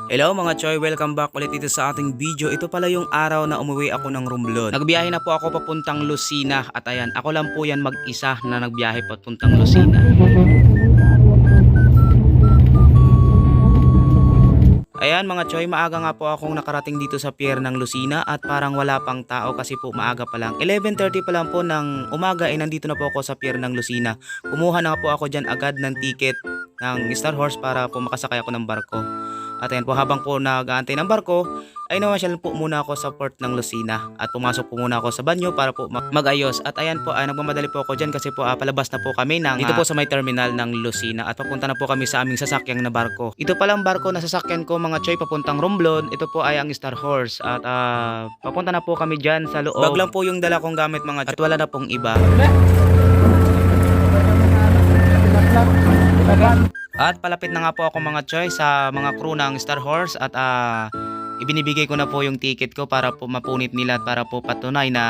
Hello mga Choy, welcome back ulit dito sa ating video. Ito pala yung araw na umuwi ako ng Romblon. Nagbiyahe na po ako papuntang Lucena at ayan, ako lang po yan mag-isa na nagbiyahe papuntang Lucena. Ayan mga Choy, maaga nga po akong nakarating dito sa pier ng Lucena at parang wala pang tao kasi po maaga pa lang. 11:30 pa lang po ng umaga ay nandito na po ako sa pier ng Lucena. Kumuha na po ako dyan agad ng ticket ng Star Horse para po makasakay ako ng barko. At ayan po, habang po nag-aantay ng barko ay namasyal po muna ako sa port ng Lucena at pumasok po muna ako sa banyo para po mag-ayos. At ayan po, nagmamadali po ako dyan kasi po palabas na po kami dito po sa may terminal ng Lucena at papunta na po kami sa aming sasakyang na barko. Ito palang barko na sasakyan ko mga Choy papuntang Romblon. Ito po ay ang Star Horse at papunta na po kami dyan sa loob. Bag lang po yung dala kong gamit mga Choy at wala na pong iba. At palapit na nga po ako mga Choy sa mga crew ng Star Horse at ibinibigay ko na po yung ticket ko para po mapunit nila at para po patunay na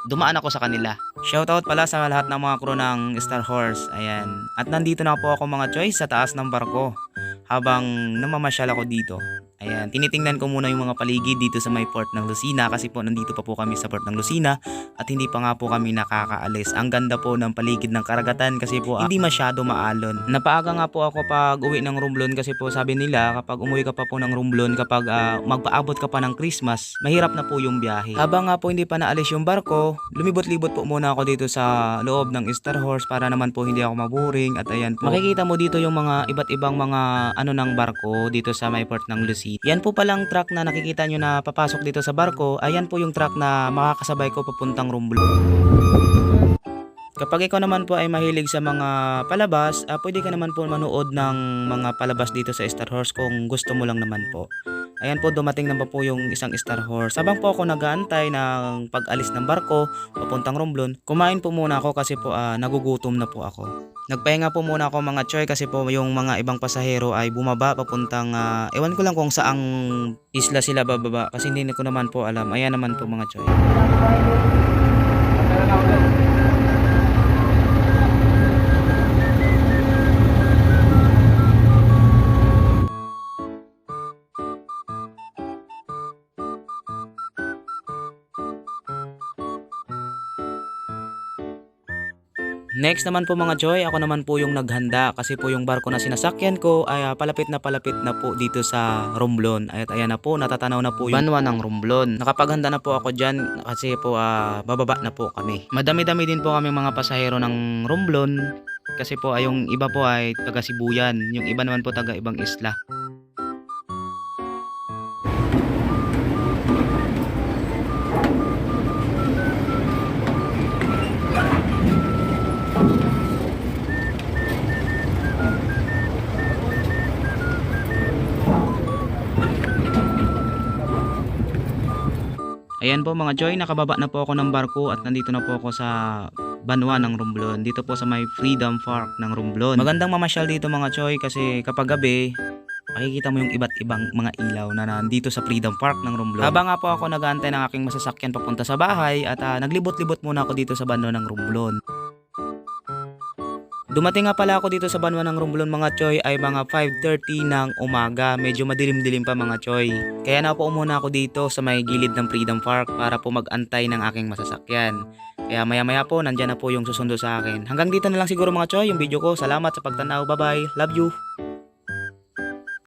dumaan ako sa kanila. Shoutout pala sa lahat ng mga crew ng Star Horse. Ayan. At nandito na po ako mga Choy sa taas ng barko habang namamasyal ako dito. Ayan, tinitingnan ko muna yung mga paligid dito sa may port ng Lucena kasi po nandito pa po kami sa port ng Lucena at hindi pa nga po kami nakakaalis. Ang ganda po ng paligid ng karagatan kasi po hindi masyado maalon. Napaaga nga po ako pag uwi ng Romblon kasi po sabi nila kapag umuwi ka pa po ng Romblon kapag magpaabot ka pa ng Christmas, mahirap na po yung biyahe. Habang nga po hindi pa naalis yung barko, lumibot-libot po muna ako dito sa loob ng Star Horse para naman po hindi ako maboring at ayan po. Makikita mo dito yung mga iba't ibang mga ng barko dito sa may port ng Lucena. Yan po palang truck na nakikita nyo na papasok dito sa barko, ayan po yung truck na makakasabay ko papuntang Romblon. Kapag ikaw naman po ay mahilig sa mga palabas, pwede ka naman po manood ng mga palabas dito sa Star Horse kung gusto mo lang naman po. Ayan po, dumating na po yung isang Star Horse. Habang po ako nag-aantay ng pag-alis ng barko papuntang Romblon, kumain po muna ako kasi po nagugutom na po ako. Nagpahinga po muna ako mga Choy kasi po yung mga ibang pasahero ay bumaba papuntang ewan ko lang kung saang isla sila bababa kasi hindi ko naman po alam. Ayan naman po mga Choy. Next naman po mga Choy, ako naman po yung naghanda kasi po yung barko na sinasakyan ko ay palapit na po dito sa Romblon. At ayan na po, natatanaw na po yung banwa ng Romblon. Nakapaghanda na po ako dyan kasi po bababa na po kami. Madami-dami din po kami mga pasahero ng Romblon kasi po yung iba po ay taga Sibuyan, yung iba naman po taga ibang isla. Ayan po mga Choy, nakababa na po ako ng barko at nandito na po ako sa banwa ng Romblon. Dito po sa may Freedom Park ng Romblon. Magandang mamasyal dito mga Choy kasi kapag gabi, makikita mo yung iba't ibang mga ilaw na nandito sa Freedom Park ng Romblon. Habang nga po ako nag-aantay ng aking masasakyan papunta sa bahay at naglibot-libot muna ako dito sa banwa ng Romblon. Dumating nga pala ako dito sa banwa ng Romblon mga Choy ay mga 5:30 ng umaga. Medyo madilim-dilim pa mga Choy. Kaya naupo muna ako dito sa may gilid ng Freedom Park para po mag-antay ng aking masasakyan. Kaya maya-maya po nandyan na po yung susundo sa akin. Hanggang dito na lang siguro mga Choy yung video ko. Salamat sa pagtanaw. Bye-bye. Love you.